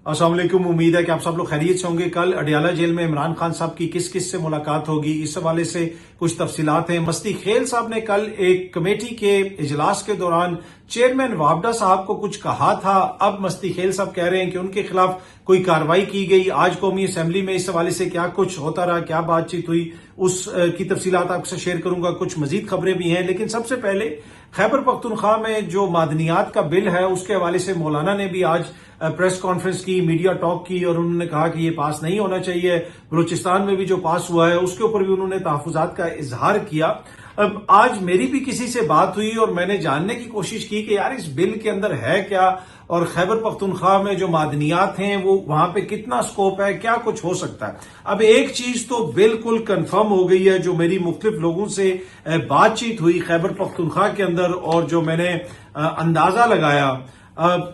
अस्सलाम वालेकुम। उम्मीद है कि आप सब लोग खैरियत से होंगे। कल अडियाला जेल में इमरान खान साहब की किस किस से मुलाकात होगी, इस हवाले से कुछ तफसीलात हैं। मस्ती खेल साहब ने कल एक कमेटी के इजलास के दौरान चेयरमैन वाबडा साहब को कुछ कहा था। अब मस्ती खेल साहब कह रहे हैं कि उनके खिलाफ कोई कार्रवाई की गई। आज कौमी असेंबली में इस हवाले से क्या कुछ होता रहा, क्या बातचीत हुई, उस की तफसीलात आपसे शेयर करूंगा। कुछ मजीद खबरें भी हैं, लेकिन सबसे पहले खैबर पख्तूनख्वा में जो मादनियात का बिल है उसके हवाले से मौलाना ने भी आज प्रेस कॉन्फ्रेंस की, मीडिया टॉक की और उन्होंने कहा कि ये पास नहीं होना चाहिए। बलूचिस्तान में भी जो पास हुआ है उसके ऊपर भी उन्होंने तहफुजात का इजहार किया। अब आज मेरी भी किसी से बात हुई और मैंने जानने की कोशिश की कि यार इस बिल के अंदर है क्या और खैबर पख्तूनख्वा में जो मादनियात हैं वो वहां पे कितना स्कोप है, क्या कुछ हो सकता है। अब एक चीज तो बिल्कुल कंफर्म हो गई है, जो मेरी मुख्तलिफ लोगों से बातचीत हुई खैबर पख्तूनख्वा के अंदर और जो मैंने अंदाजा लगाया,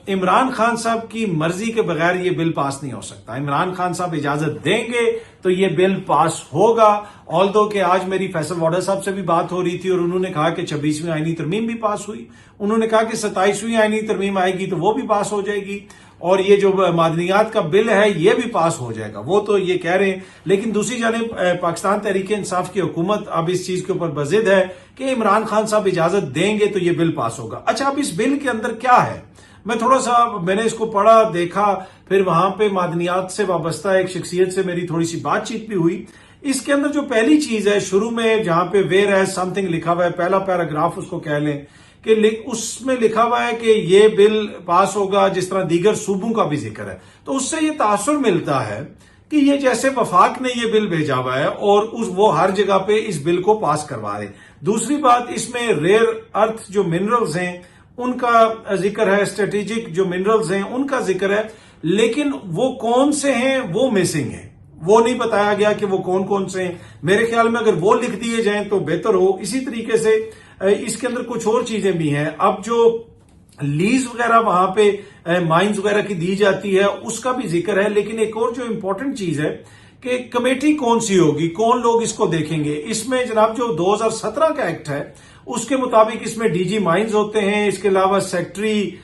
इमरान खान साहब की मर्जी के बगैर ये बिल पास नहीं हो सकता। इमरान खान साहब इजाजत देंगे तो ये बिल पास होगा। ऑल्दो कि आज मेरी फैसल वाडा साहब से भी बात हो रही थी और उन्होंने कहा कि 26वीं आईनी तरमीम भी पास हुई। उन्होंने कहा कि 27वीं आईनी तरमीम आएगी तो वो भी पास हो जाएगी और ये जो मादनियात का बिल है ये भी पास हो जाएगा, वो तो ये कह रहे हैं। लेकिन दूसरी जानिब पाकिस्तान तहरीक इंसाफ की हुकूमत अब इस चीज के ऊपर बजिद है कि इमरान खान साहब इजाजत देंगे तो ये बिल पास होगा। अच्छा, अब इस बिल के अंदर क्या है, मैं थोड़ा सा मैंने इसको पढ़ा, देखा, फिर वहां पे मादनियात से वाबस्ता एक शख्सियत से मेरी थोड़ी सी बातचीत भी हुई। इसके अंदर जो पहली चीज है, शुरू में जहां पे वेयर एज समथिंग लिखा हुआ है, पहला पैराग्राफ उसको कह लें कि उसमें लिखा हुआ है कि ये बिल पास होगा जिस तरह दीगर सूबों का भी जिक्र है। तो उससे ये तासुर मिलता है कि ये जैसे वफाक ने ये बिल भेजा हुआ है और वो हर जगह पे इस बिल को पास करवा रहे। दूसरी बात, इसमें रेयर अर्थ जो मिनरल्स हैं उनका जिक्र है, स्ट्रेटेजिक जो मिनरल्स हैं उनका जिक्र है, लेकिन वो कौन से हैं वो मिसिंग है, वो नहीं बताया गया कि वो कौन कौन से हैं। मेरे ख्याल में अगर वो लिख दिए जाएं तो बेहतर हो। इसी तरीके से इसके अंदर कुछ और चीजें भी हैं। अब जो लीज वगैरह वहां पे माइंस वगैरह की दी जाती है उसका भी जिक्र है, लेकिन एक और जो इंपॉर्टेंट चीज है कि कमेटी कौन सी होगी, कौन लोग इसको देखेंगे। इसमें जनाब जो 2017 का एक्ट है उसके मुताबिक इसमें डीजी माइंस होते हैं, इसके अलावा सेक्रेटरी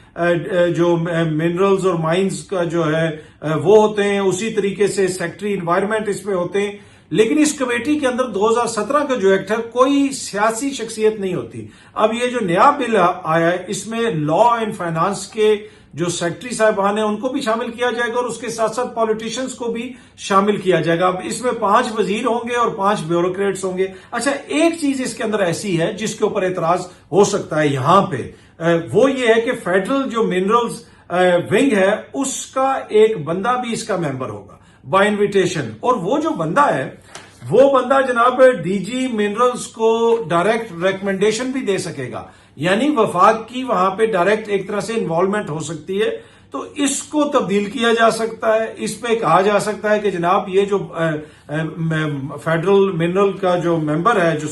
जो मिनरल्स और माइंस का जो है वो होते हैं, उसी तरीके से सेक्रेटरी इन्वायरमेंट इसमें होते हैं। लेकिन इस कमेटी के अंदर 2017 का जो एक्ट है कोई सियासी शख्सियत नहीं होती। अब ये जो नया बिल आया है इसमें लॉ एंड फाइनेंस के जो सेक्रेटरी साहबान है उनको भी शामिल किया जाएगा और उसके साथ साथ पॉलिटिशियंस को भी शामिल किया जाएगा। अब इसमें 5 वजीर होंगे और 5 ब्यूरोक्रेट्स होंगे। अच्छा, एक चीज इसके अंदर ऐसी है जिसके ऊपर एतराज हो सकता है यहां पे, वो ये है कि फेडरल जो मिनरल्स विंग है उसका एक बंदा भी इसका मेंबर होगा बाय इन्विटेशन, और वो जो बंदा है वो बंदा जनाब डीजी मिनरल्स को डायरेक्ट रिकमेंडेशन भी दे सकेगा, यानी वफाक की वहां पे डायरेक्ट एक तरह से इन्वॉल्वमेंट हो सकती है। तो इसको तब्दील किया जा सकता है। इस पे कहा जा सकता है कि जनाब ये जो फेडरल मिनरल का जो मेंबर है, जो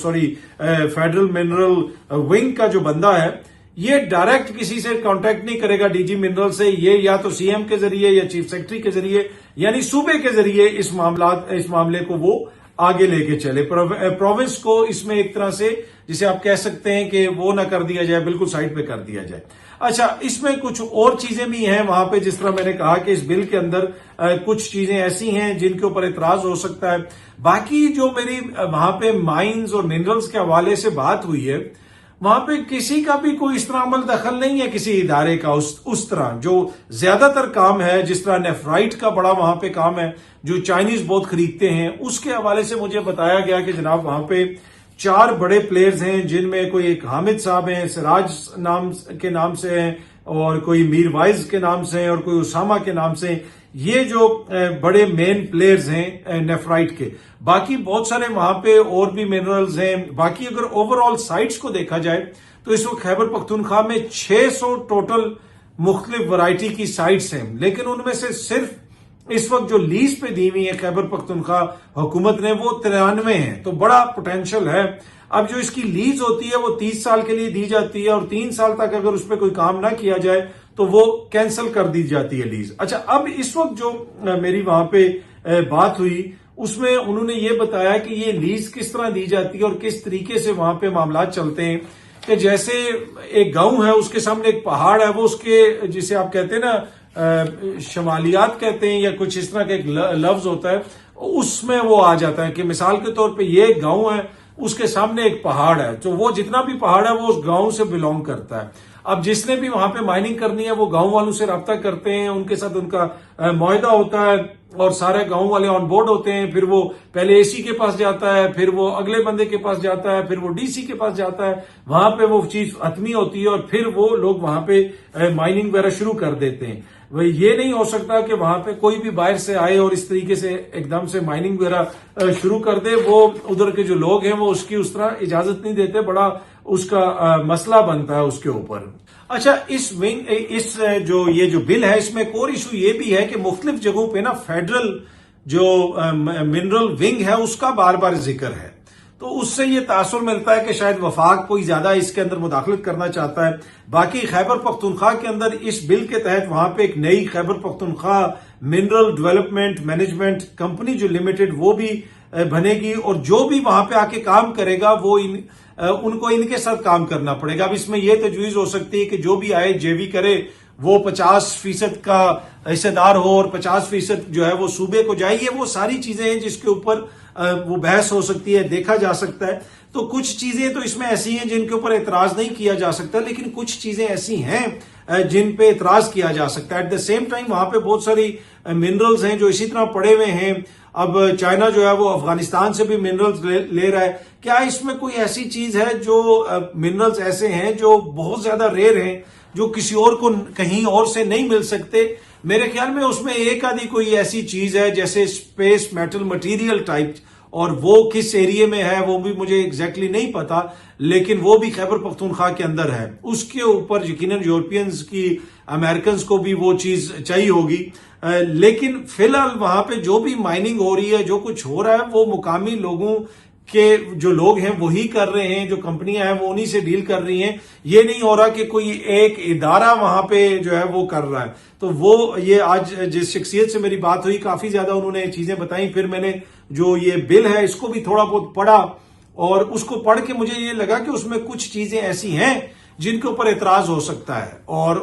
फेडरल मिनरल विंग का जो बंदा है, ये डायरेक्ट किसी से कांटेक्ट नहीं करेगा डीजी मिनरल से। ये या तो सीएम के जरिए या चीफ सेक्रेटरी के जरिए यानी सूबे के जरिए इस मामले को वो आगे लेके चले। प्रोविंस को इसमें एक तरह से जिसे आप कह सकते हैं कि वो ना कर दिया जाए, बिल्कुल साइड पे कर दिया जाए। अच्छा, इसमें कुछ और चीजें भी हैं वहां पे, जिस तरह मैंने कहा कि इस बिल के अंदर कुछ चीजें ऐसी हैं जिनके ऊपर एतराज हो सकता है। बाकी जो मेरी वहां पे माइंस और मिनरल्स के हवाले से बात हुई है, वहां पे किसी का भी कोई इस तरह अमल दखल नहीं है किसी इदारे का। उस तरह जो ज्यादातर काम है, जिस तरह नेफ्राइट का बड़ा वहां पे काम है जो चाइनीज बहुत खरीदते हैं, उसके हवाले से मुझे बताया गया कि जनाब वहां पे 4 बड़े प्लेयर्स हैं, जिनमें कोई एक हामिद साहब हैं, सिराज नाम से हैं, और कोई मीर वाइज के नाम से हैं, और कोई उसामा के नाम से हैं। ये जो बड़े मेन प्लेयर्स हैं नेफ्राइट के। बाकी बहुत सारे वहां पे और भी मिनरल्स हैं। बाकी अगर ओवरऑल साइट्स को देखा जाए तो इस वक्त खैबर पख्तूनख्वा में 600 टोटल मुख्तलिफ वैरायटी की साइट्स हैं, लेकिन उनमें से सिर्फ इस वक्त जो लीज पे दी हुई है खैबर पख्तूनख्वा हुकूमत ने वो 93 है। तो बड़ा पोटेंशियल है। अब जो इसकी लीज होती है वो 30 साल के लिए दी जाती है और 3 साल तक अगर उस पर कोई काम ना किया जाए तो वो कैंसिल कर दी जाती है लीज। अच्छा, अब इस वक्त जो मेरी वहां पे बात हुई उसमें उन्होंने ये बताया कि ये लीज किस तरह दी जाती है और किस तरीके से वहां पे मामला चलते हैं कि जैसे एक गांव है उसके सामने एक पहाड़ है, वो उसके जिसे आप कहते हैं ना शमालियात कहते हैं या कुछ इस तरह का एक लफ्ज होता है, उसमें वो आ जाता है कि मिसाल के तौर पे ये गांव है, उसके सामने एक पहाड़ है, तो वो जितना भी पहाड़ है वो उस गांव से बिलोंग करता है। अब जिसने भी वहां पे माइनिंग करनी है वो गांव वालों से राब्ता करते हैं, उनके साथ उनका मुआहदा होता है और सारे गांव वाले ऑन बोर्ड होते हैं। फिर वो पहले एसी के पास जाता है, फिर वो अगले बंदे के पास जाता है, फिर वो डीसी के पास जाता है, वहां पे वो चीज हतमी होती है और फिर वो लोग वहां पे माइनिंग वगैरह शुरू कर देते हैं। वही ये नहीं हो सकता कि वहां पे कोई भी बाहर से आए और इस तरीके से एकदम से माइनिंग वगैरह शुरू कर दे। वो उधर के जो लोग हैं वो उसकी उस तरह इजाजत नहीं देते, बड़ा उसका मसला बनता है उसके ऊपर। अच्छा, इस जो बिल है इसमें एक और इशू ये भी है कि मुख्तलिफ जगहों पे ना फेडरल जो मिनरल विंग है उसका बार बार जिक्र है, तो उससे ये तासुर मिलता है कि शायद वफाक कोई ज्यादा इसके अंदर मुदाखलत करना चाहता है। बाकी खैबर पख्तूनख्वा के अंदर इस बिल के तहत वहां पे एक नई Khyber Pakhtunkhwa mineral development management company जो लिमिटेड वो भी बनेगी और जो भी वहां पे आके काम करेगा वो उनको इनके साथ काम करना पड़ेगा। अब इसमें यह तजवीज हो सकती है कि जो भी आए जेवी करे वो 50% का हिस्सेदार हो और 50% जो है वो सूबे को जाए। ये वो सारी चीजें हैं जिसके ऊपर वो बहस हो सकती है, देखा जा सकता है। तो कुछ चीजें तो इसमें ऐसी हैं जिनके ऊपर एतराज नहीं किया जा सकता, लेकिन कुछ चीजें ऐसी हैं जिन पे एतराज किया जा सकता है। एट द सेम टाइम वहां पे बहुत सारी मिनरल्स हैं जो इसी तरह पड़े हुए हैं। अब चाइना जो है वो अफगानिस्तान से भी मिनरल्स ले रहा है। क्या इसमें कोई ऐसी चीज है जो मिनरल्स ऐसे हैं जो बहुत ज्यादा रेयर हैं, जो किसी और को कहीं और से नहीं मिल सकते? मेरे ख्याल में उसमें एक आधी कोई ऐसी चीज है जैसे स्पेस मेटल मटेरियल टाइप, और वो किस एरिया में है वो भी मुझे एग्जैक्टली नहीं पता, लेकिन वो भी खैबर पख्तूनख्वा के अंदर है। उसके ऊपर यकीनन यूरोपियंस की अमेरिकन को भी वो चीज चाहिए होगी। लेकिन फिलहाल वहां पे जो भी माइनिंग हो रही है, जो कुछ हो रहा है, वो मुकामी लोगों के जो लोग हैं वही कर रहे हैं, जो कंपनियां हैं वो उन्हीं से डील कर रही हैं। ये नहीं हो रहा कि कोई एक इदारा वहां पे जो है वो कर रहा है। तो वो ये आज जिस शख्सियत से मेरी बात हुई काफी ज्यादा उन्होंने चीजें बताई। फिर मैंने जो ये बिल है इसको भी थोड़ा बहुत पढ़ा और उसको पढ़ के मुझे ये लगा कि उसमें कुछ चीजें ऐसी हैं जिनके ऊपर एतराज हो सकता है। और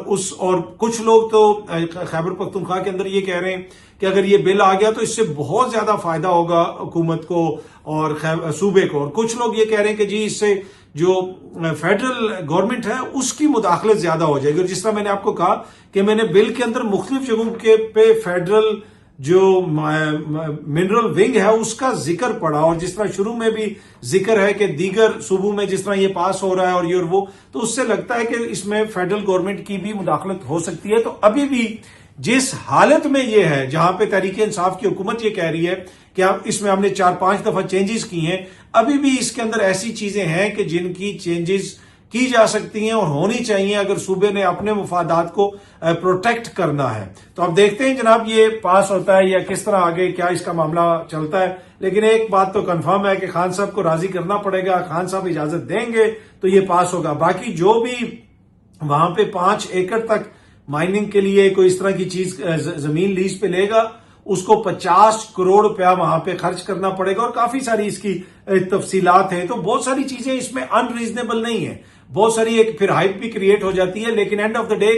कुछ लोग तो खैबर पख्तूनख्वा के अंदर ये कह रहे हैं कि अगर ये बिल आ गया तो इससे बहुत ज्यादा फायदा होगा हुकूमत को और सूबे को। और कुछ लोग ये कह रहे हैं कि जी इससे जो फेडरल गवर्नमेंट है उसकी मुदाखलत ज्यादा हो जाएगी। और जिस तरह मैंने आपको कहा कि मैंने बिल के अंदर मुख्तलिफ जगहों के पे फेडरल जो मिनरल विंग है उसका जिक्र पड़ा, और जिस तरह शुरू में भी जिक्र है कि दीगर सूबों में जिस तरह ये पास हो रहा है और ये और वो, तो उससे लगता है कि इसमें फेडरल गवर्नमेंट की भी मुदाखलत हो सकती है। तो अभी भी जिस हालत में ये है, जहां पे तहरीक इंसाफ की हुकूमत ये कह रही है कि अब इसमें हमने 4-5 दफा चेंजेस की हैं, अभी भी इसके अंदर ऐसी चीजें हैं कि जिनकी चेंजेस की जा सकती हैं और होनी चाहिए अगर सूबे ने अपने मुफादात को प्रोटेक्ट करना है। तो अब देखते हैं जनाब ये पास होता है या किस तरह आगे क्या इसका मामला चलता है। लेकिन एक बात तो कंफर्म है कि खान साहब को राजी करना पड़ेगा, खान साहब इजाजत देंगे तो ये पास होगा। बाकी जो भी वहां पे 5 एकड़ तक माइनिंग के लिए कोई इस तरह की चीज जमीन लीज पे लेगा, उसको 50 करोड़ रुपया वहां पे खर्च करना पड़ेगा और काफी सारी इसकी तफसीलात हैं। तो बहुत सारी चीजें इसमें अनरीजनेबल नहीं है, बहुत सारी एक फिर हाइप भी क्रिएट हो जाती है। लेकिन एंड ऑफ द डे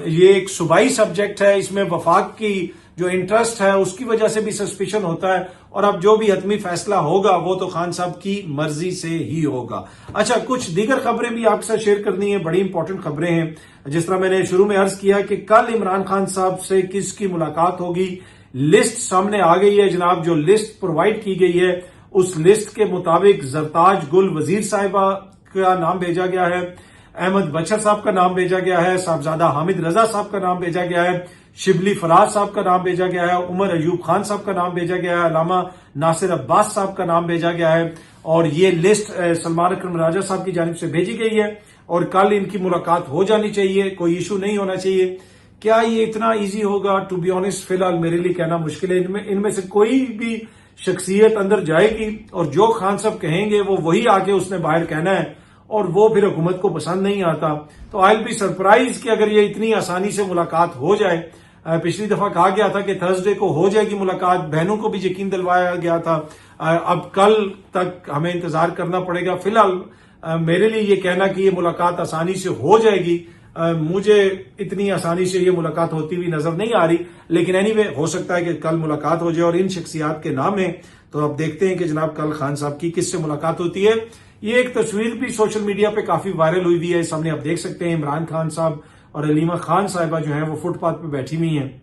ये एक सूबाई सब्जेक्ट है, इसमें वफाक की जो इंटरेस्ट है उसकी वजह से भी सस्पिशन होता है। और अब जो भी हतमी फैसला होगा वो तो खान साहब की मर्जी से ही होगा। अच्छा, कुछ दीगर खबरें भी आपके साथ शेयर करनी है, बड़ी इंपॉर्टेंट खबरें हैं। जिस तरह मैंने शुरू में अर्ज किया कि कल इमरान खान साहब से किसकी मुलाकात होगी, लिस्ट सामने आ गई है जनाब। जो लिस्ट प्रोवाइड की गई है उस लिस्ट के मुताबिक जरताज गुल वजीर साहिबा का नाम भेजा गया है, अहमद बशर साहब का नाम भेजा गया है, साहबजादा हामिद रजा साहब का नाम भेजा गया है, शिबली फराज साहब का नाम भेजा गया है, उमर अयूब खान साहब का नाम भेजा गया है, अलामा नासिर अब्बास साहब का नाम भेजा गया है। और ये लिस्ट सलमान अकरम राजा साहब की जानिब से भेजी गई है और कल इनकी मुलाकात हो जानी चाहिए, कोई इशू नहीं होना चाहिए। क्या ये इतना ईजी होगा? टू बी ऑनेस्ट फिलहाल मेरे लिए कहना मुश्किल है। इनमें से कोई भी शख्सियत अंदर जाएगी और जो खान साहब कहेंगे वो वही आके उसने बाहर कहना है और वो फिर हुकूमत को पसंद नहीं आता। तो आई विल बी सरप्राइज कि अगर ये इतनी आसानी से मुलाकात हो जाए। पिछली दफा कहा गया था कि थर्सडे को हो जाएगी मुलाकात, बहनों को भी यकीन दिलवाया गया था। अब कल तक हमें इंतजार करना पड़ेगा। फिलहाल मेरे लिए ये कहना कि ये मुलाकात आसानी से हो जाएगी मुझे इतनी आसानी से ये मुलाकात होती हुई नजर नहीं आ रही, लेकिन एनीवे हो सकता है कि कल मुलाकात हो जाए। और इन शख्सियात के नाम है तो अब देखते हैं कि जनाब कल खान साहब की किससे मुलाकात होती है। ये एक तस्वीर भी सोशल मीडिया पे काफी वायरल हुई है, सामने आप देख सकते हैं इमरान खान साहब और अलीमा खान साहिबा जो है वो फुटपाथ पे बैठी हुई हैं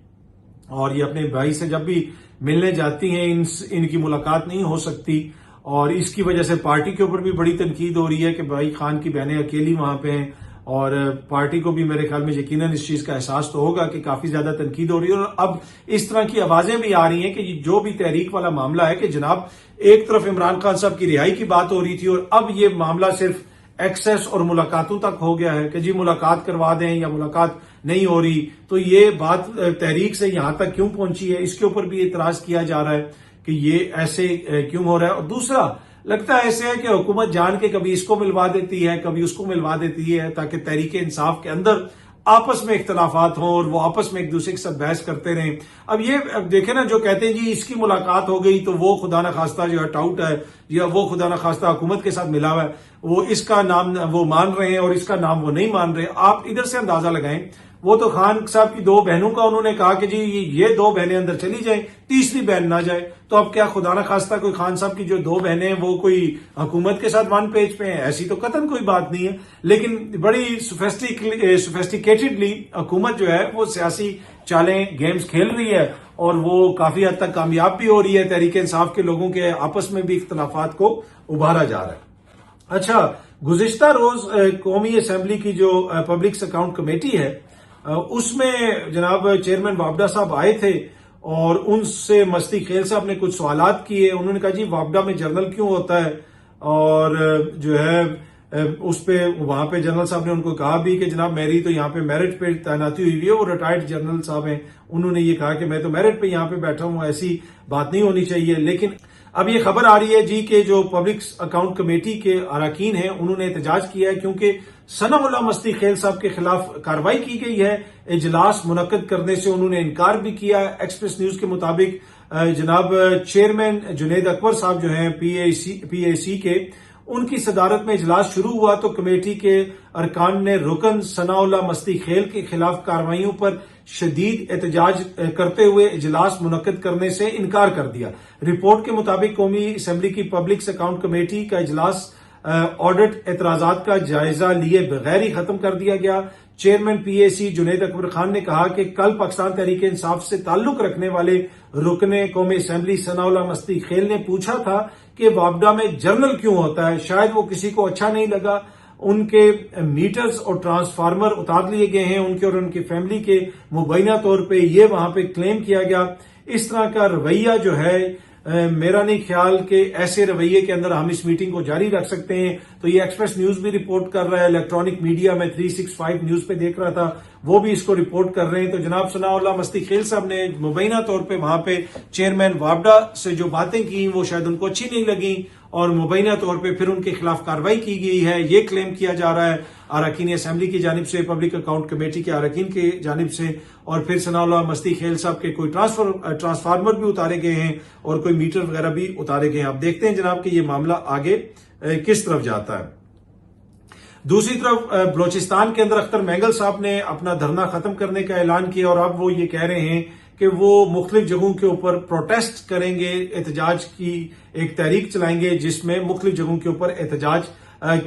और ये अपने भाई से जब भी मिलने जाती हैं इनकी मुलाकात नहीं हो सकती और इसकी वजह से पार्टी के ऊपर भी बड़ी तनकीद हो रही है कि भाई खान की बहनें अकेली वहां पे हैं और पार्टी को भी मेरे ख्याल में यकीनन इस चीज का एहसास तो होगा कि काफी ज्यादा तनकीद हो रही है। और अब इस तरह की आवाजें भी आ रही हैं कि जो भी तहरीक वाला मामला है कि जनाब एक तरफ इमरान खान साहब की रिहाई की बात हो रही थी और अब ये मामला सिर्फ एक्सेस और मुलाकातों तक हो गया है कि जी मुलाकात करवा दें या मुलाकात नहीं हो रही। तो ये बात तहरीक से यहां तक क्यों पहुंची है, इसके ऊपर भी एतराज किया जा रहा है कि ये ऐसे क्यों हो रहा है। और दूसरा लगता है ऐसे है कि हुकूमत जान के कभी इसको मिलवा देती है कभी उसको मिलवा देती है ताकि तहरीक इंसाफ के अंदर आपस में इख्तलाफात हों और वो आपस में एक दूसरे के साथ बहस करते रहें। अब ये देखे ना, जो कहते हैं जी इसकी मुलाकात हो गई तो वो खुदा न खास्ता जो है टाउट है या वो खुदा न खास्ता हुकूमत के साथ मिला हुआ है, वो इसका नाम वो मान रहे हैं और इसका नाम वो नहीं मान रहे। आप इधर से अंदाजा लगाएं, वो तो खान साहब की दो बहनों का उन्होंने कहा कि जी ये दो बहनें अंदर चली जाएं, तीसरी बहन ना जाए। तो अब क्या खुदा ना खास्ता कोई खान साहब की जो दो बहनें हैं वो कोई हुकूमत के साथ वन पेज पे हैं? ऐसी तो कतन कोई बात नहीं है। लेकिन बड़ी सोफेस्टिकेटेडली हुकूमत जो है वो सियासी चालें गेम्स खेल रही है और वो काफी हद तक कामयाब भी हो रही है। तहरीक इंसाफ के लोगों के आपस में भी इख्तलाफात को उभारा जा रहा है। अच्छा, गुज़िश्ता रोज कौमी असेंबली की जो पब्लिक अकाउंट कमेटी है उसमें जनाब चेयरमैन वापडा साहब आए थे और उनसे मस्ती खेल साहब ने कुछ सवालात किए। उन्होंने कहा जी वापडा में जनरल क्यों होता है, और जो है उस पे वहां पे जनरल साहब ने उनको कहा भी कि जनाब मेरी तो यहाँ पे मेरिट पे तैनाती हुई है। वो रिटायर्ड जनरल साहब हैं, उन्होंने ये कहा कि मैं तो मेरिट पे यहाँ पे बैठा हूं, ऐसी बात नहीं होनी चाहिए। लेकिन अब ये खबर आ रही है जी कि जो पब्लिक अकाउंट कमेटी के अरकान हैं उन्होंने एहतजाज किया है क्योंकि सनाउल्लाह मस्ती खेल साहब के खिलाफ कार्रवाई की गई है। इजलास मुनक्कद करने से उन्होंने इनकार भी किया। एक्सप्रेस न्यूज के मुताबिक जनाब चेयरमैन जुनैद अकबर साहब जो हैं पीएसी के, उनकी सदारत में इजलास शुरू हुआ तो कमेटी के अरकान ने रुकन सनाउल्लाह मस्ती खेल के खिलाफ कार्रवाइयों पर शदीद एहतजाज करते हुए इजलास मुनक्कद करने से इनकार कर दिया। रिपोर्ट के मुताबिक कौमी असेंबली की पब्लिक अकाउंट कमेटी का इजलास ऑडिट एतराजात का जायजा लिए बगैर ही खत्म कर दिया गया। चेयरमैन पीएसी जुनैद अकबर खान ने कहा कि कल पाकिस्तान तहरीक इंसाफ से ताल्लुक रखने वाले रुकने कौमी असेंबली सनाउल्लाह मस्ती खेल ने पूछा था कि वापडा में जर्नल क्यों होता है। शायद वो किसी को अच्छा नहीं लगा। उनके मीटर्स और ट्रांसफार्मर उतार लिए गए हैं उनके और उनकी फैमिली के मुबैना तौर पे ये वहां पे क्लेम किया गया। इस तरह का रवैया जो है मेरा नहीं ख्याल कि ऐसे रवैये के अंदर हम इस मीटिंग को जारी रख सकते हैं। तो ये एक्सप्रेस न्यूज भी रिपोर्ट कर रहा है, इलेक्ट्रॉनिक मीडिया में 365 न्यूज पे देख रहा था वो भी इसको रिपोर्ट कर रहे हैं। तो जनाब सनाउल्लाह मस्ती खेल साहब ने मुबैना तौर पे वहां पे चेयरमैन वापडा से जो बातें की वो शायद उनको अच्छी नहीं लगी और मुबैना तौर पे फिर उनके खिलाफ कार्रवाई की गई है। ये क्लेम किया जा रहा है अरकान असेंबली की जानिब से, पब्लिक अकाउंट कमेटी के अरकान की जानिब से, और फिर सनाउल्लाह मस्ती खेल साहब के कोई ट्रांसफार्मर भी उतारे गए हैं और कोई मीटर वगैरह भी उतारे गए हैं। अब देखते हैं जनाब कि ये मामला आगे किस तरफ जाता है। दूसरी तरफ बलोचिस्तान के अंदर अख्तर मैंगल साहब ने अपना धरना खत्म करने का ऐलान किया और अब वो ये कह रहे हैं कि वो मुख्तलिफ जगहों के ऊपर प्रोटेस्ट करेंगे, एहतजाज की एक तहरीक चलाएंगे जिसमें मुख्तलिफ जगहों के ऊपर एहतजाज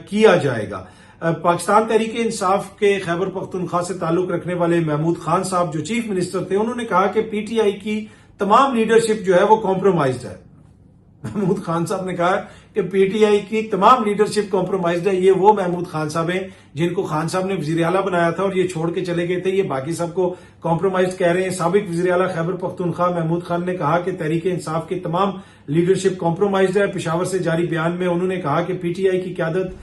किया जाएगा। पाकिस्तान तहरीक इंसाफ के खैबर पख्तूनख्वा से ताल्लुक रखने वाले महमूद खान साहब जो चीफ मिनिस्टर थे, उन्होंने कहा कि पीटीआई की तमाम लीडरशिप जो है वो कॉम्प्रोमाइज्ड है। महमूद खान साहब ने कहा कि पीटीआई की तमाम लीडरशिप कॉम्प्रोमाइज्ड है। ये वो महमूद खान साहब हैं जिनको खान साहब ने वजीर आला बनाया था और ये छोड़ के चले गए थे। ये बाकी सबको कॉम्प्रोमाइज कह रहे हैं। साबिक वजीर आला खैबर पख्तूनख्वा महमूद खान ने कहा कि तहरीक इंसाफ की तमाम लीडरशिप कॉम्प्रोमाइज्ड है। पेशावर से जारी बयान में उन्होंने कहा कि पीटीआई की क्यादत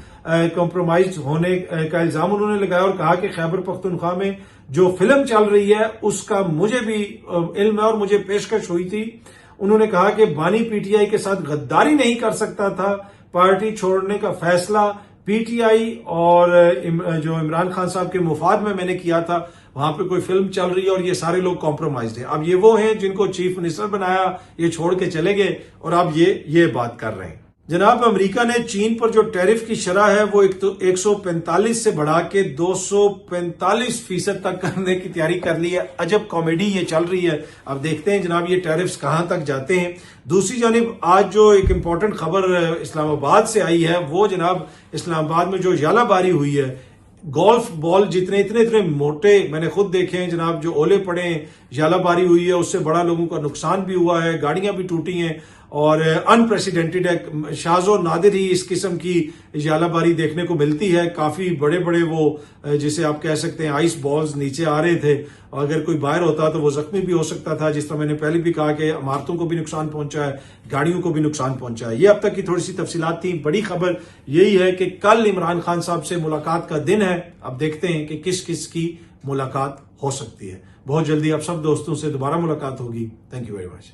कॉम्प्रोमाइज होने का इल्जाम उन्होंने लगाया और कहा कि खैबर पख्तूनख्वा में जो फिल्म चल रही है उसका मुझे भी इल्म है और मुझे पेशकश हुई थी। उन्होंने कहा कि बानी पीटीआई के साथ गद्दारी नहीं कर सकता था। पार्टी छोड़ने का फैसला पीटीआई और जो इमरान खान साहब के मुफाद में मैंने किया था। वहां पे कोई फिल्म चल रही है और ये सारे लोग कॉम्प्रोमाइज्ड हैं। अब ये वो हैं जिनको चीफ मिनिस्टर बनाया, ये छोड़ के चले गए और अब ये बात कर रहे हैं। जनाब, अमेरिका ने चीन पर जो टैरिफ की शरह है वो 145 से बढ़ा के 245% तक करने की तैयारी कर ली है। अजब कॉमेडी ये चल रही है। अब देखते हैं जनाब ये टैरिफ्स कहां तक जाते हैं। दूसरी जानिब आज जो एक इंपॉर्टेंट खबर इस्लामाबाद से आई है वो जनाब इस्लामाबाद में जो यालाबारी हुई है, गोल्फ बॉल जितने इतने मोटे मैंने खुद देखे हैं जनाब, जो ओले पड़े हैं, यालाबारी हुई है, उससे बड़ा लोगों का नुकसान भी हुआ है, गाड़ियां भी टूटी हैं और अनप्रेसिडेंटेड है। शाज़ो नादिर ही इस किस्म की यालाबारी देखने को मिलती है। काफी बड़े बड़े वो जिसे आप कह सकते हैं आइस बॉल्स नीचे आ रहे थे। अगर कोई बाहर होता तो वो जख्मी भी हो सकता था। जिस तरह मैंने पहले भी कहा कि इमारतों को भी नुकसान पहुंचा है, गाड़ियों को भी नुकसान पहुंचा है। ये अब तक की थोड़ी सी तफसीलात थी। बड़ी खबर यही है कि कल इमरान खान साहब से मुलाकात का दिन है। अब देखते हैं कि किस किस की मुलाकात हो सकती है। बहुत जल्दी आप सब दोस्तों से दोबारा मुलाकात होगी। Thank you very much.